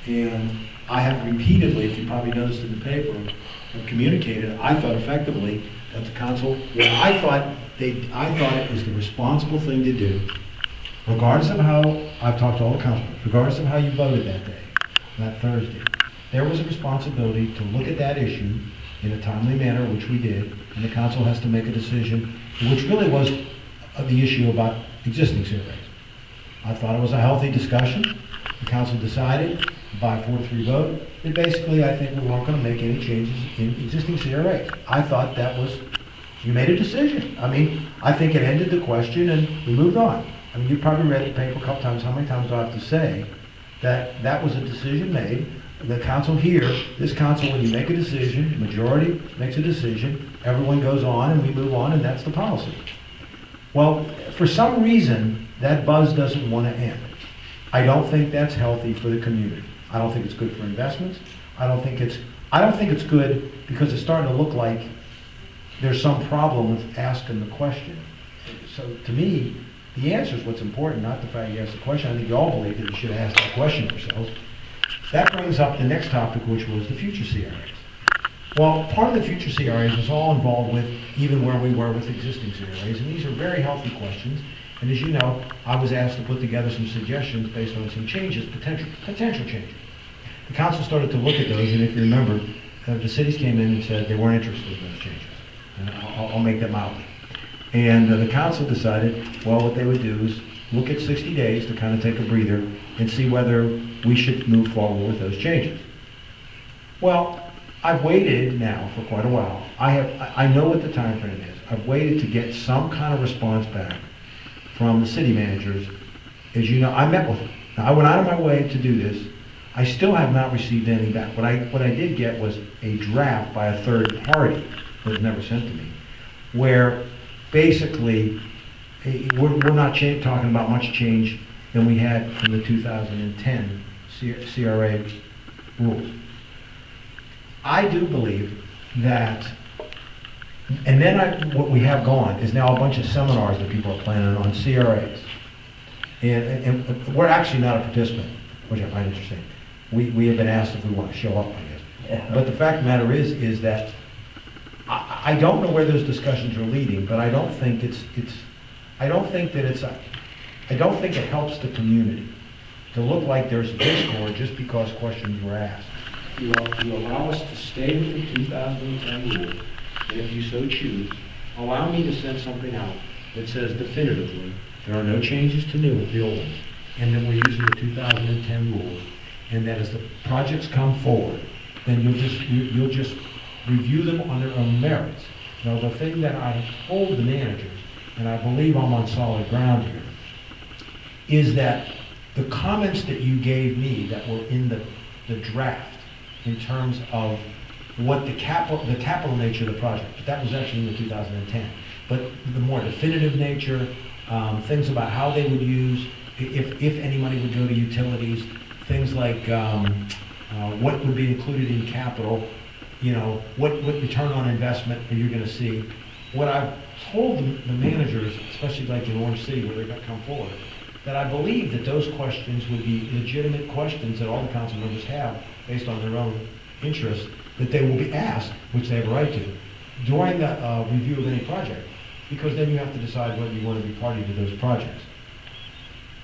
And I have repeatedly, if you probably noticed in the paper, have communicated, I thought effectively, that the council, I thought it was the responsible thing to do, regardless of how, I've talked to all the councilors, regardless of how you voted that day, that Thursday, there was a responsibility to look at that issue in a timely manner, which we did, and the council has to make a decision, which really was the issue about existing CRAs. I thought it was a healthy discussion. The council decided by 4-3 vote that basically I think we weren't going to make any changes in existing CRAs. I thought that was, you made a decision. I mean, I think it ended the question and we moved on. I mean, you probably read the paper a couple times. How many times do I have to say that that was a decision made? The council here, this council, when you make a decision, majority makes a decision, everyone goes on and we move on, and that's the policy. Well, for some reason, that buzz doesn't want to end. I don't think that's healthy for the community. I don't think it's good for investments. I don't think it's good because it's starting to look like there's some problem with asking the question. So to me, the answer is what's important, not the fact you asked the question. I think you all believe that you should ask that question yourselves. That brings up the next topic, which was the future CRAs. Well, part of the future CRAs was all involved with even where we were with existing CRAs, and these are very healthy questions. And as you know, I was asked to put together some suggestions based on some changes, potential changes. The council started to look at those, and if you remember, the cities came in and said they weren't interested in those changes. And I'll make them out. And the council decided, well, what they would do is look at 60 days to kind of take a breather and see whether we should move forward with those changes. Well, I've waited now for quite a while. I know what the time frame is. I've waited to get some kind of response back from the city managers. As you know, I met with them. Now, I went out of my way to do this. I still have not received any back. What I did get was a draft by a third party that was never sent to me, where basically we're not talking about much change than we had from the 2010 CRA rules. I do believe that, and then what we have gone is now a bunch of seminars that people are planning on CRAs. And we're actually not a participant, which I find interesting. We have been asked if we want to show up, I guess. Yeah. But the fact of the matter is that I don't know where those discussions are leading, but I don't think I don't think it helps the community to look like there's discord just because questions were asked. You allow us to stay with the 2010 rule, and if you so choose, allow me to send something out that says definitively there are no changes to the old ones, and then we're using the 2010 rules, and that as the projects come forward, then you'll just review them on their own merits. Now, the thing that I told the managers, and I believe I'm on solid ground here, is that the comments that you gave me that were in the draft in terms of what the capital nature of the project, but that was actually in the 2010, but the more definitive nature, things about how they would use, if any money would go to utilities, things like what would be included in capital, you know, what return on investment are you going to see. What I've told the managers, especially like in Orange City where they're going to come forward, that I believe that those questions would be legitimate questions that all the council members have based on their own interests, that they will be asked, which they have a right to, during the review of any project, because then you have to decide whether you want to be party to those projects.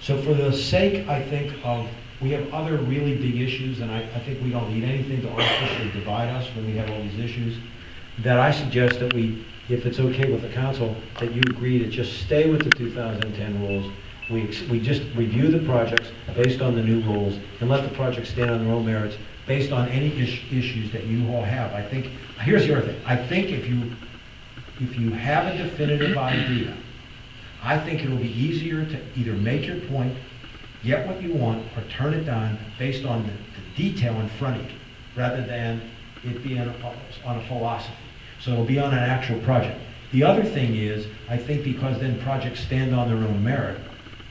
So for the sake, I think, of, we have other really big issues, and I think we don't need anything to artificially divide us when we have all these issues, that I suggest that we, if it's okay with the council, that you agree to just stay with the 2010 rules. We just review the projects based on the new rules and let the projects stand on their own merits based on any issues that you all have. I think, here's the other thing. I think if you have a definitive idea, I think it'll be easier to either make your point, get what you want, or turn it down based on the detail in front of you, rather than it being on a philosophy. So it'll be on an actual project. The other thing is, I think because then projects stand on their own merit,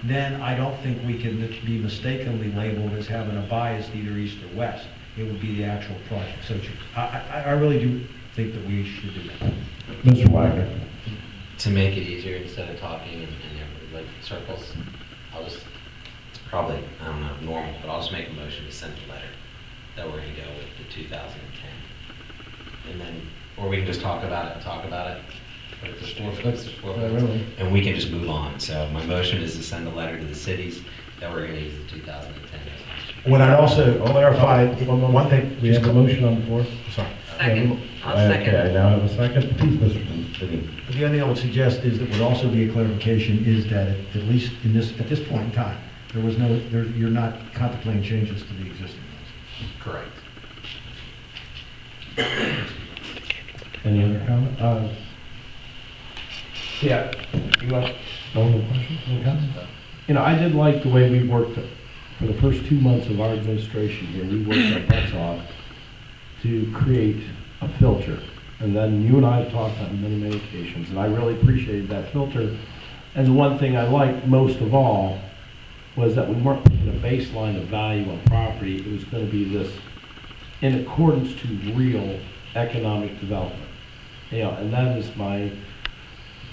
then I don't think we can be mistakenly labeled as having a bias either east or west. It would be the actual project. So I really do think that we should do that. Mr. Wagner. To make it easier, instead of talking in like circles, I'll just probably, I don't know, normal, but I'll just make a motion to send a letter that we're gonna go with the 2010. And then, or we can just talk about it, but if there's four votes, there's four votes, and we can just move on. So my motion is to send a letter to the cities that we're gonna use the 2010 resolution. What I'd also clarify, one thing. We have a motion on the floor. Sorry. Second. I'll second. Okay, I now have a second. Please, Mr. Denny. The other thing I would suggest is that would also be a clarification is that at least at this point in time, you're not contemplating changes to the existing ones. Correct. Any other comment? Yeah, you want, No questions? Any comments? you know, I did like the way we worked for the first 2 months of our administration here. We worked our butts off to create a filter. And then you and I have talked on many occasions, and I really appreciated that filter. And the one thing I liked most of all was that we weren't putting a baseline of value on property. It was going to be this in accordance to real economic development. You know, and that is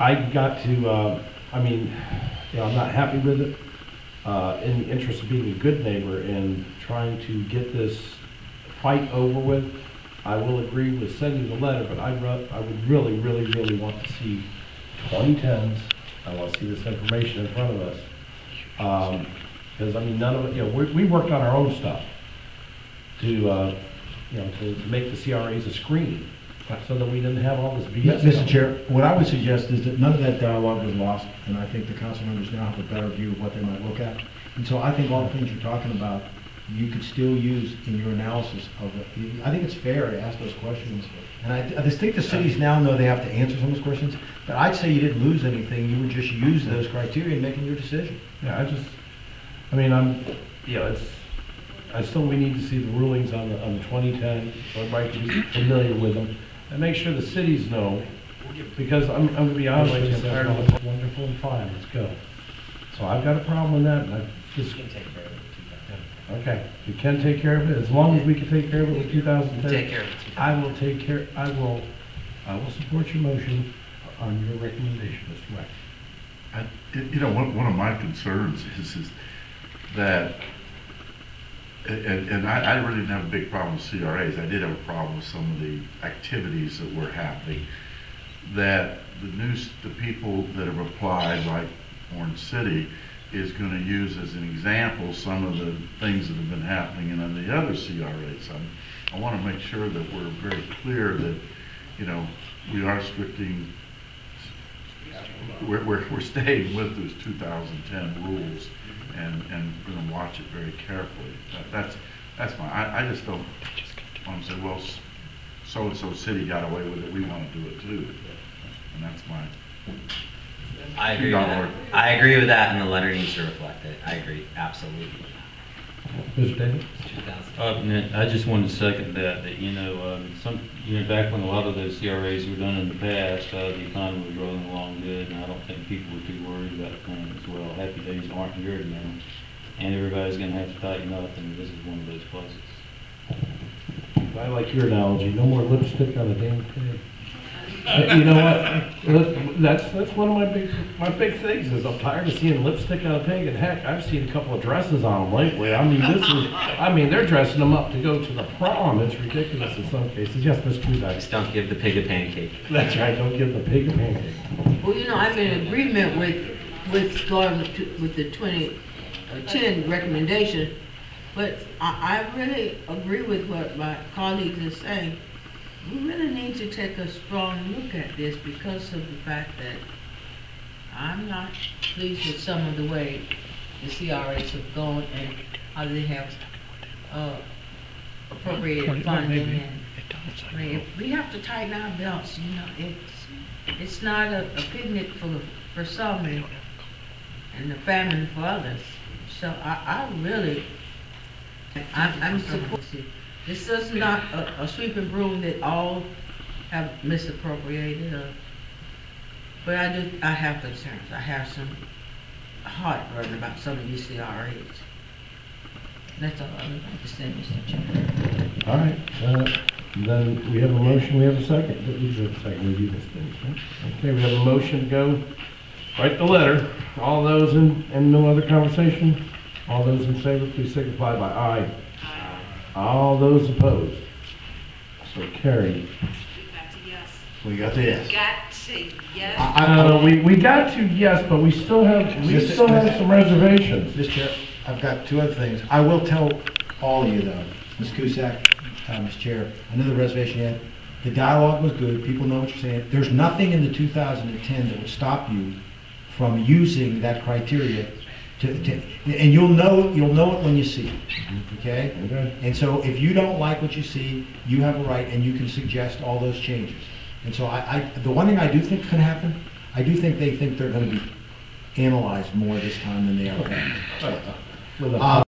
I got to, I mean, you know, I'm not happy with it. In the interest of being a good neighbor and trying to get this fight over with, I will agree with sending the letter, but I would really want to see 2010s. I want to see this information in front of us. Because, I mean, none of it, you know, we worked on our own stuff to, you know, to make the CRAs a screen so that we didn't have all this BS. Mr. Chair, what I would suggest is that none of that dialogue was lost, and I think the council members now have a better view of what they might look at. And so I think all the things you're talking about, you could still use in your analysis of it. I think it's fair to ask those questions. And I just think the cities now know they have to answer some of those questions, but I'd say you didn't lose anything. You would just use those criteria in making your decision. Yeah, we need to see the rulings on the 2010, so everybody can be familiar with them, and make sure the cities know, because I'm going to be honest with you, I'm tired of it. Wonderful and fine, let's go. So I've got a problem with that, and I just... can take care of it. Okay, we can take care of it, as long as we can take care of it with 2010. Take care of it. I will take care, I will support your motion on your recommendation, Mr. Wack. You know, one of my concerns is that, and I really didn't have a big problem with CRAs. I did have a problem with some of the activities that were happening. That the people that have applied, like Orange City, is going to use as an example some of the things that have been happening in the other CRAs. I want to make sure that we're very clear that, you know, we are we're staying with those 2010 rules and going to watch it very carefully. That's I just don't want to say, well, so-and-so city got away with it, we want to do it too. And that's my... I agree with that. I agree with that, and the letter needs to reflect it. I agree, absolutely. Mr. Davis? 2000. I just wanted to second that you know, back when a lot of those CRAs were done in the past, the economy was rolling along good, and I don't think people were too worried about things. Well, happy days aren't here anymore, and everybody's going to have to tighten up, and this is one of those places. I like your analogy, no more lipstick on a damn pig. You know what? That's one of my big things is I'm tired of seeing lipstick on a pig, and heck, I've seen a couple of dresses on them lately. I mean, they're dressing them up to go to the prom. It's ridiculous in some cases. Yes, Mr. Kudak. Just don't give the pig a pancake. That's right. Don't give the pig a pancake. Well, you know, I'm in agreement with going with the 2010 recommendation, but I really agree with what my colleagues are saying. We really need to take a strong look at this because of the fact that I'm not pleased with some of the way the CRAs have gone and how they have appropriated funding. And I mean, we have to tighten our belts. You know, it's not a picnic for some and the famine for others. So I'm supportive. This is not a sweeping broom that all have misappropriated, but I have concerns. I have some heartburn about some of these CRAs. That's all I would like to say, Mr. Chairman. All right. Then we have a motion. We have a second. We have a second. We do this thing. Okay. We have a motion to go write the letter. All those and no other conversation. All those in favor, please signify by aye. All those opposed? So carried. We got the yes. Got to, yes. We got to yes, but we still have some reservations. Mr. Chair, I've got two other things. I will tell all of you though, Ms. Cusack, Mr. Chair, another reservation yet. The dialogue was good, people know what you're saying. There's nothing in the 2010 that would stop you from using that criteria and you'll know it when you see it, okay? Okay. And so if you don't like what you see, you have a right and you can suggest all those changes. And so the one thing I do think can happen, I do think they think they're gonna be analyzed more this time than they are.